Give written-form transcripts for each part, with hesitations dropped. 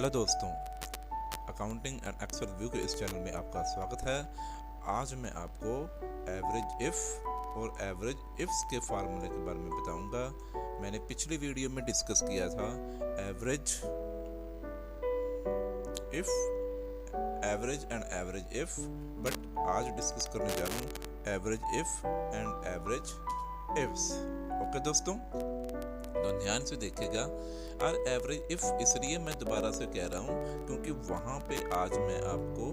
Hello दोस्तों, accounting and Excel view के इस चैनल में आपका स्वागत है। आज मैं आपको एवरेज इफ़ और एवरेज इफ्स के फार्मूले के बारे में बताऊंगा। मैंने पिछली वीडियो में डिस्कस किया था average if, average and average if, but आज डिस्कस करने जा रहा हूँ average if and average ifs. Okay दोस्तों, तो ध्यान से देखिएगा। और एवरेज इफ़ इसलिए मैं दोबारा से कह रहा हूँ क्योंकि वहाँ पे आज मैं आपको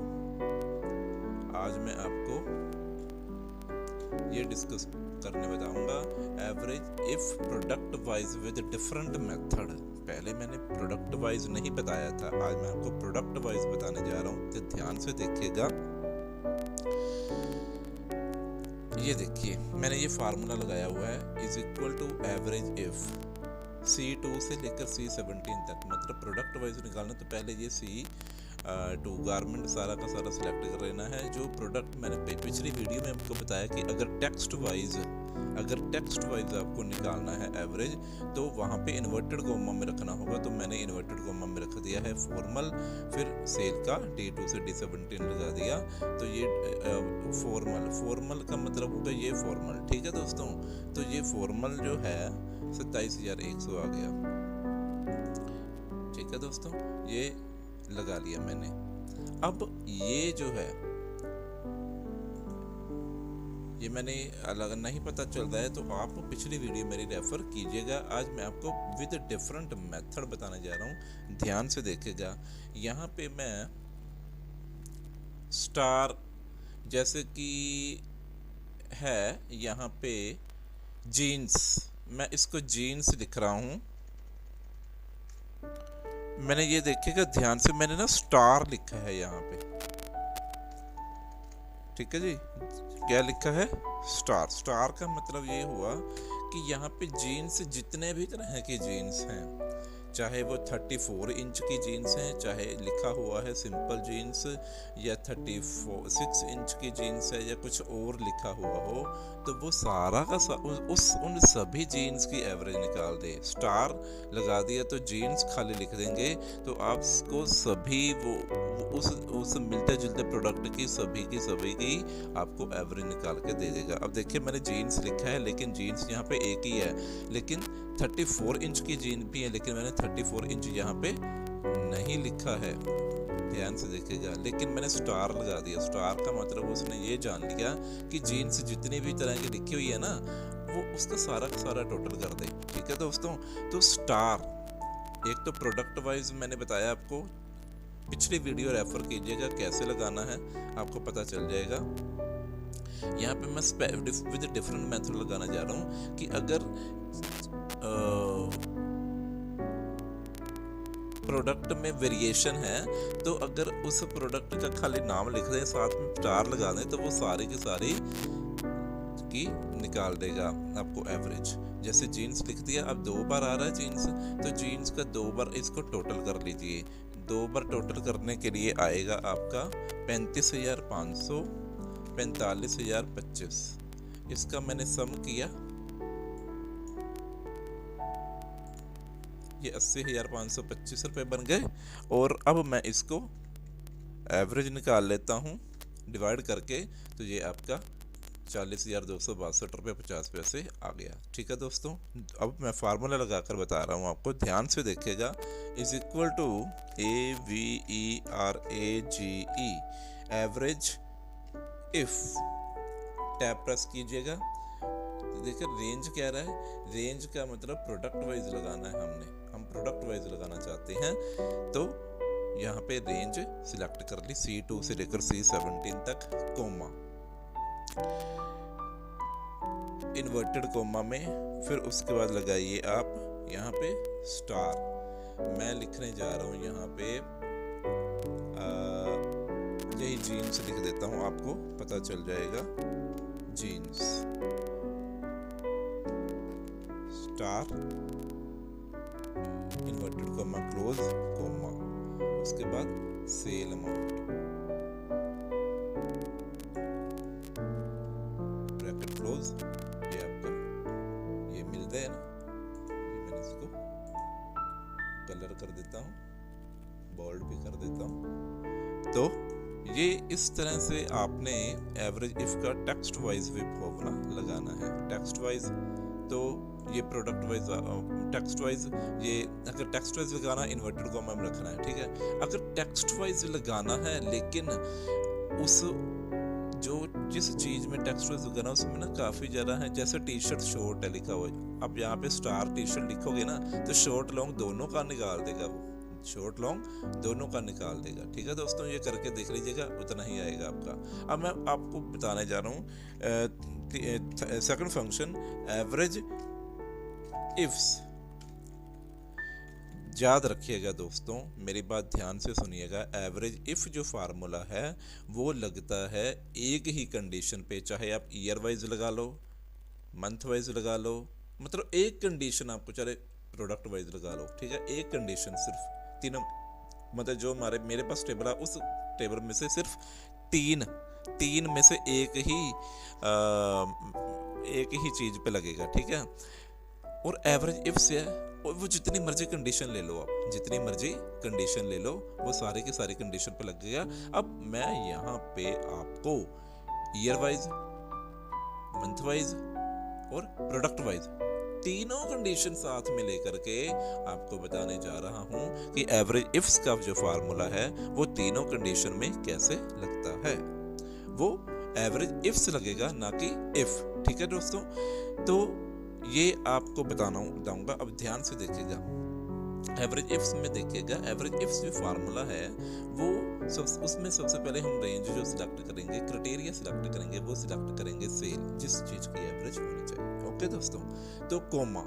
ये डिस्कस करने बताऊंगा average if product wise with different method. पहले मैंने प्रोडक्ट वाइज नहीं बताया था, आज मैं आपको प्रोडक्ट वाइज बताने जा रहा हूँ। तो ध्यान से देखिएगा। ये देखिए, मैंने ये फार्मूला लगाया हुआ है is equal to average if C2 से लेकर C17 तक। मतलब प्रोडक्ट वाइज निकालना तो पहले ये C2 गारमेंट सारा का सारा सिलेक्ट कर लेना है। जो प्रोडक्ट मैंने पिछली वीडियो में आपको बताया कि अगर टेक्स्ट वाइज आपको निकालना है एवरेज, तो वहाँ पे इन्वर्टेड कोमा में रखना होगा। तो मैंने इन्वर्टेड कोमा में रख दिया है फॉर्मल, फिर सेल का D2 से D17 लगा दिया। तो ये फॉर्मल का मतलब होगा ये फॉर्मल। ठीक है दोस्तों, तो ये फॉर्मल जो है 27,100 आ गया। ठीक है दोस्तों, ये लगा लिया मैंने। अब ये जो है ये मैंने अलग नहीं पता चल रहा है तो आप पिछली वीडियो मेरी रेफर कीजिएगा। आज मैं आपको विद डिफरेंट मेथड बताने जा रहा हूँ। ध्यान से देखिएगा। यहाँ पे मैं स्टार जैसे कि है, यहाँ पे जीन्स, मैं इसको जीन्स लिख रहा हूँ। मैंने ये देखिएगा ध्यान से, मैंने ना स्टार लिखा है यहाँ पे। ठीक है जी, क्या लिखा है? स्टार। स्टार का मतलब ये हुआ कि यहाँ पे जीन्स जितने भी तरह के जीन्स हैं, चाहे वो 34 इंच की जीन्स हैं, चाहे लिखा हुआ है सिंपल जीन्स, या 36 इंच की जीन्स है, या कुछ और लिखा हुआ हो, तो वो सारा का उन सभी जीन्स की एवरेज निकाल दे। स्टार लगा दिया तो जीन्स खाली लिख देंगे, तो आपको सभी वो उस मिलते जुलते प्रोडक्ट की सभी की आपको एवरेज निकाल के दे देगा। अब देखिए, मैंने जीन्स लिखा है लेकिन जीन्स यहाँ पे एक ही है, लेकिन 34 इंच की जीन भी है, लेकिन मैंने 34 इंच यहाँ पे नहीं लिखा है। ध्यान से देखिएगा, लेकिन मैंने स्टार लगा दिया। स्टार का मतलब उसने ये जान लिया कि जीन्स जितनी भी तरह की लिखी हुई है ना, वो उसका सारा का सारा टोटल कर दे। ठीक है दोस्तों, तो स्टार एक तो प्रोडक्ट वाइज मैंने बताया आपको, पिछली वीडियो रेफर कीजिएगा कैसे लगाना है, आपको पता चल जाएगा। यहाँ पे मैं विद डिफरेंट मेथड लगाना जा रहा हूँ कि अगर प्रोडक्ट में वेरिएशन है, तो अगर उस प्रोडक्ट का खाली नाम लिख दें, साथ में स्टार लगा दें, तो वो सारी की सारी की निकाल देगा आपको एवरेज। जैसे जीन्स लिख दिया, अब 2 बार आ रहा है जीन्स, तो जीन्स का 2 बार इसको टोटल कर लीजिए। 2 बार टोटल करने के लिए आएगा आपका 35,500, 45,025। इसका मैंने सम किया, ये 80,525 रुपये बन गए। और अब मैं इसको एवरेज निकाल लेता हूँ डिवाइड करके, तो ये आपका 40,262 रुपये 50 पैसे आ गया। ठीक है दोस्तों, अब मैं फार्मूला लगाकर बता रहा हूँ आपको, ध्यान से देखिएगा। Is equal to AVERAGE average if. Tab press कीजिएगा, देखिए रेंज कह रहा है। रेंज का मतलब प्रोडक्ट वाइज लगाना है, हम प्रोडक्ट वाइज लगाना चाहते हैं। तो यहाँ पे रेंज सिलेक्ट कर ली, C2 से लेकर C17 तक, कोमा, इन्वर्टेड कोमा में, फिर उसके बाद लगाइए आप यहाँ पे स्टार। मैं लिखने जा रहा हूँ यहाँ पे यही जीन्स लिख देता हूँ, आपको पता चल जाएगा। Jeans star, inverted comma, close comma, उसके बाद सेल अमाउंट, ब्रैकेट क्लोज। ये आपका ये मिल रहा है ना, ये मैंने इसको कलर कर देता हूँ बोल्ड भी कर देता हूँ। तो ये इस तरह से आपने एवरेज इफ का टेक्स्ट वाइज भी फॉर्मूला लगाना है। टेक्स्ट वाइज तो ये प्रोडक्ट वाइज, टेक्स्ट वाइज ये अगर टेक्स्ट वाइज लगाना इन्वर्टेड कॉमा में रखना है, ठीक है। अगर टेक्स्ट वाइज लगाना है लेकिन उस जो जिस चीज़ में टेक्स्ट वाइज लगाना उसमें ना काफ़ी ज़्यादा है, जैसे टी शर्ट शॉर्ट है लिखा हुआ है, अब यहाँ पे स्टार टी शर्ट लिखोगे ना तो शॉर्ट लॉन्ग दोनों का निकाल देगा, वो शॉर्ट लॉन्ग दोनों का निकाल देगा। ठीक है दोस्तों, ये करके देख लीजिएगा, उतना ही आएगा आपका। अब मैं आपको बताने जा रहा हूँ सेकंड फंक्शन एवरेज इफ्स। याद रखिएगा दोस्तों, मेरी बात ध्यान से सुनिएगा। एवरेज इफ़ जो फार्मूला है वो लगता है एक ही कंडीशन पे, चाहे आप ईयर वाइज लगा लो, मंथ वाइज लगा लो, मतलब एक कंडीशन आपको चाहे प्रोडक्ट वाइज लगा लो, ठीक है। एक कंडीशन सिर्फ तीनों, मतलब जो मेरे पास टेबल है उस टेबल में से सिर्फ तीन में से एक ही चीज़ पे लगेगा, ठीक है। और एवरेज इफ से है, और वो जितनी मर्जी कंडीशन ले लो, आप जितनी मर्जी कंडीशन ले लो, वो सारे की सारी कंडीशन पे लग गया। अब मैं यहाँ पे आपको ईयर वाइज, मंथ वाइज और प्रोडक्ट वाइज तीनों कंडीशन साथ में लेकर के आपको बताने जा रहा हूँ कि एवरेज इफ्स का जो फार्मूला है वो तीनों कंडीशन में कैसे लगता है। वो एवरेज इफ्स लगेगा, ना कि इफ, ठीक है दोस्तों। तो ये आपको बताऊंगा, अब ध्यान से देखिएगा। एवरेज इफ्स में देखिएगा, एवरेज इफ्स जो फार्मूला है वो उसमें सबसे पहले हम रेंज जो सिलेक्ट करेंगे, क्राइटेरिया सिलेक्ट करेंगे, वो सिलेक्ट करेंगे सेल, जिस चीज़ की एवरेज होनी चाहिए। ओके दोस्तों, तो कोमा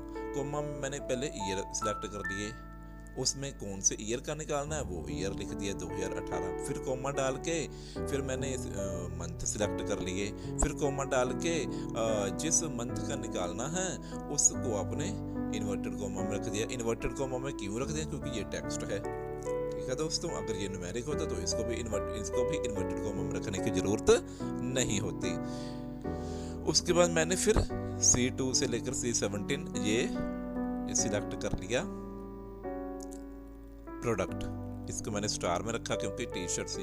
में मैंने पहले ईयर सिलेक्ट कर लिए, उसमें कौन से ईयर का निकालना है वो ईयर लिख दिया 2018, फिर कोमा डाल के फिर मैंने मंथ सिलेक्ट कर लिए, फिर कोमा डाल के जिस मंथ का निकालना है उसको आपने इन्वर्टेड कोमा में रख दिया। इन्वर्टेड कोमा में क्यों रख दिया? क्योंकि ये टेक्स्ट है, ठीक है दोस्तों। अगर ये न्यूमेरिक होता तो इसको भी इन्वर्टेड कोमा में रखने की ज़रूरत नहीं होती। उसके बाद मैंने फिर C2 से लेकर C17 ये सिलेक्ट कर लिया प्रोडक्ट। इसको मैंने स्टार में रखा क्योंकि टी शर्ट से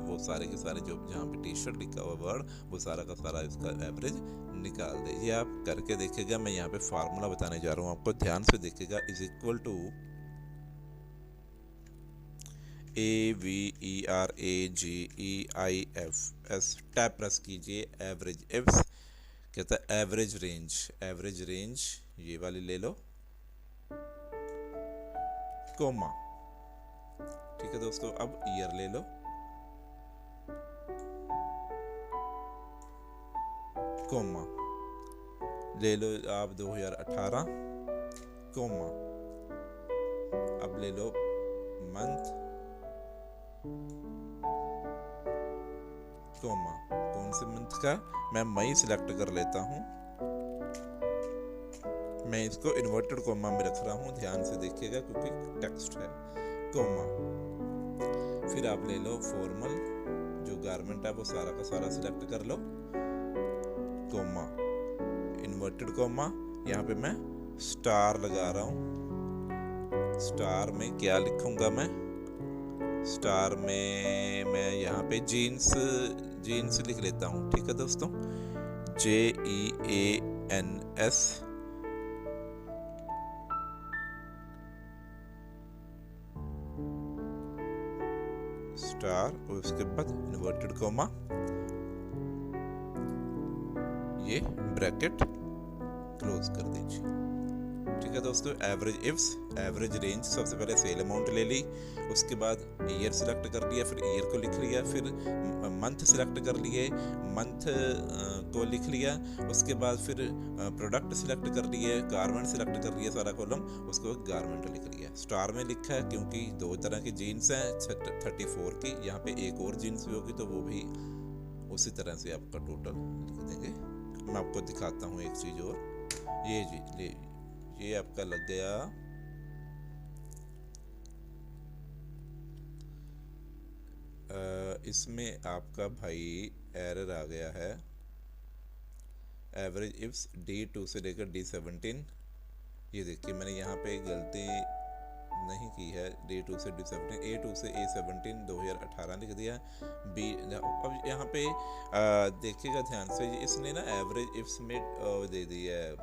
वो सारे के सारे जो जहाँ पे टी शर्ट लिखा हुआ वर्ड वो सारा का सारा इसका एवरेज निकाल दे। ये आप करके देखिएगा। मैं यहाँ पे फार्मूला बताने जा रहा हूँ, आपको ध्यान से देखिएगा। Is equal to AVERAGEIFS, tab press कीजिए, एवरेज इफ्स कहता है एवरेज रेंज ये वाली ले लो, कोमा, ठीक है दोस्तों। अब ईयर ले लो, कोमा ले लो आप 2018, कोमा। अब ले लो मंथ, कोमा। कौन से मंथ का? मैं मई सिलेक्ट कर लेता हूँ। मैं इसको इन्वर्टेड कोमा में रख रहा हूँ, ध्यान से देखिएगा क्योंकि टेक्स्ट है, कोमा। फिर आप ले लो फॉर्मल, जो गारमेंट है वो सारा का सारा सिलेक्ट कर लो, कोमा, इन्वर्टेड कोमा। यहाँ पे मैं स्टार लगा रहा हूँ। स्टार में क्या लिखूंगा मैं? स्टार में मैं यहाँ पे जीन्स लिख लेता हूँ, ठीक है दोस्तों। JEANS, स्टार, और उसके बाद इन्वर्टेड कोमा, ये ब्रैकेट क्लोज कर दीजिए, ठीक है दोस्तों। एवरेज इफ्स, एवरेज रेंज, सबसे पहले सेल अमाउंट ले ली, उसके बाद ईयर सिलेक्ट कर लिया, फिर ईयर को लिख लिया, फिर मंथ सिलेक्ट कर लिए, मंथ को लिख लिया, उसके बाद फिर प्रोडक्ट सिलेक्ट कर लिए, गारमेंट सिलेक्ट कर लिया, सारा कॉलम, उसको गारमेंट लिख लिया। स्टार में लिखा है क्योंकि दो तरह की जीन्स हैं 34 की, यहाँ पे एक और जीन्स भी होगी तो वो भी उसी तरह से आपका टोटल लिख देंगे। मैं आपको दिखाता हूँ एक चीज़ और, ये आपका लग गया इसमें आपका भाई एरर आ गया है। एवरेज इफ्स D2 से लेकर D17, ये देखिए मैंने यहाँ पे गलती नहीं की है, D2 से D17, A2 से A17 2018 लिख दिया। बी अब यहाँ पे देखिएगा ध्यान से, इसने ना एवरेज इफ्स में दे दी है,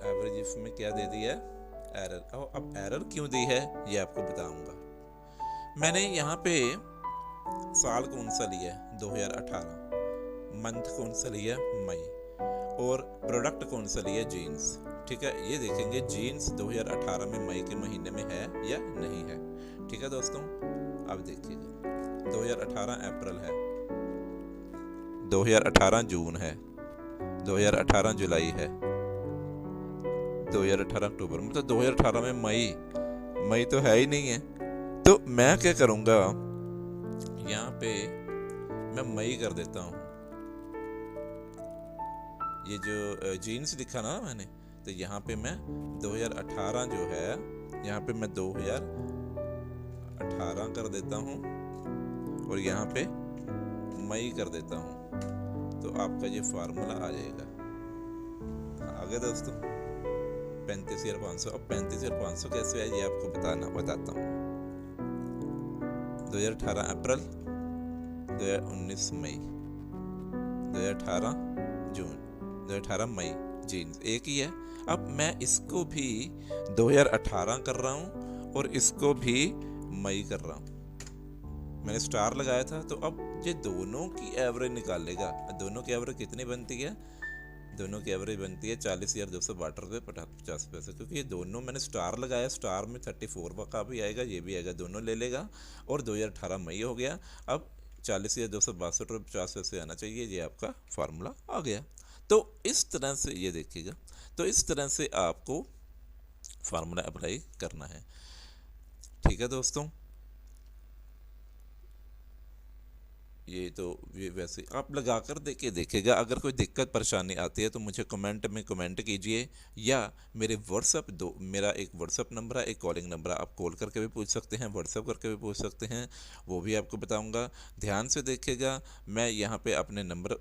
एवरेज इफ में क्या दे दी है, एरर। अब एरर क्यों दी है ये आपको बताऊंगा। मैंने यहाँ पे साल कौन सा लिया है 2018, मंथ कौन सा लिया मई, और प्रोडक्ट कौन सा लिया जीन्स। ठीक है, ये देखेंगे जीन्स 2018 में मई के महीने में है या नहीं है। ठीक है दोस्तों, अब देखिएगा 2018 अप्रैल है, 2018 जून है, 2018 जुलाई है, 2018 अक्टूबर, मतलब 2018 में मई तो है ही नहीं है। तो मैं क्या करूँगा, यहाँ पे मैं मई कर देता हूँ। ये जो जीन्स लिखा ना मैंने, तो यहाँ पे मैं 2018 जो है, यहाँ पे मैं 2018 कर देता हूँ और यहाँ पे मई कर देता हूँ, तो आपका ये फार्मूला आ जाएगा। आ गया दोस्तों 35,500। अब 35,500 कैसे है ये आपको बताता हूँ। 2018 अप्रैल, 2019 मई, 2018 जून, 2018 मई, जीन्स एक ही है। अब मैं इसको भी 2018 कर रहा हूँ और इसको भी मई कर रहा हूँ। मैंने स्टार लगाया था, तो अब ये दोनों की एवरेज निकालेगा। दोनों की एवरेज कितनी बनती है, दोनों की एवरेज बनती है 40,262.50, क्योंकि ये दोनों मैंने स्टार लगाया, स्टार में 34 का भी आएगा, ये भी आएगा, दोनों ले लेगा, और 2018 मई हो गया। अब 40,262.50 आना चाहिए, ये आपका फार्मूला आ गया। तो इस तरह से ये देखिएगा, तो इस तरह से आपको फार्मूला अप्लाई करना है। ठीक है दोस्तों, ये तो ये वैसे आप लगा कर देखिएगा। अगर कोई दिक्कत परेशानी आती है तो मुझे कमेंट में कमेंट कीजिए, या मेरे मेरा एक व्हाट्सअप नंबर है, एक कॉलिंग नंबर है, आप कॉल करके भी पूछ सकते हैं, व्हाट्सअप करके भी पूछ सकते हैं, वो भी आपको बताऊंगा। ध्यान से देखिएगा, मैं यहाँ पे अपने नंबर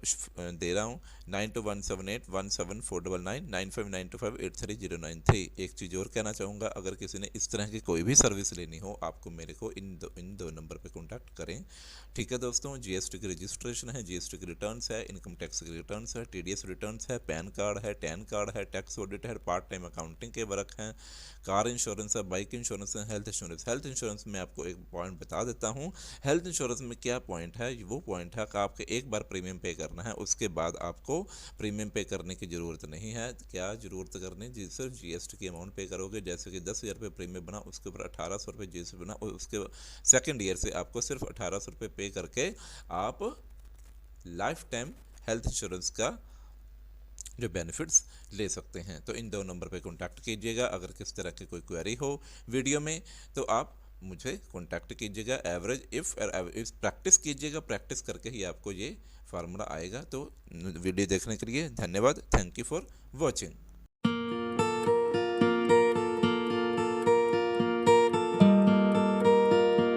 दे रहा हूँ 9217817499 9592583093। एक चीज़ और कहना चाहूँगा, अगर किसी ने इस तरह की कोई भी सर्विस लेनी हो, आपको मेरे को इन दो नंबर पर कॉन्टैक्ट करें। ठीक है दोस्तों, जीएसटी की रजिस्ट्रेशन है, जीएसटी की रिटर्न्स है, इनकम टैक्स की रिटर्न्स है, टीडीएस रिटर्न्स है, पैन कार्ड है, टैन कार्ड है, टैक्स ऑडिट है, पार्ट टाइम अकाउंटिंग के वर्क हैं, कार इंश्योरेंस है, बाइक इंश्योरेंस है, हेल्थ इंश्योरेंस। हेल्थ इंश्योरेंस में आपको एक पॉइंट बता देता हूँ। हेल्थ इंश्योरेंस में क्या पॉइंट है, वो पॉइंट है कि आपको एक बार प्रीमियम पे करना है, उसके बाद आपको प्रीमियम पे करने की ज़रूरत नहीं है। क्या ज़रूरत करनी जी, सिर्फ जीएसटी की अमाउंट पे करोगे। जैसे कि 10,000 रुपये प्रीमियम बना, उसके ऊपर 1,800 रुपये जीएसटी बना, और उसके सेकेंड ईयर से आपको सिर्फ 1,800 रुपये पे करके आप लाइफ टाइम हेल्थ इंश्योरेंस का जो बेनिफिट्स ले सकते हैं। तो इन दो नंबर पे कांटेक्ट कीजिएगा। अगर किस तरह की कोई क्वेरी हो वीडियो में, तो आप मुझे कांटेक्ट कीजिएगा। एवरेज इफ़ प्रैक्टिस कीजिएगा, प्रैक्टिस करके ही आपको ये फार्मूला आएगा। तो वीडियो देखने के लिए धन्यवाद। Thank you for watching.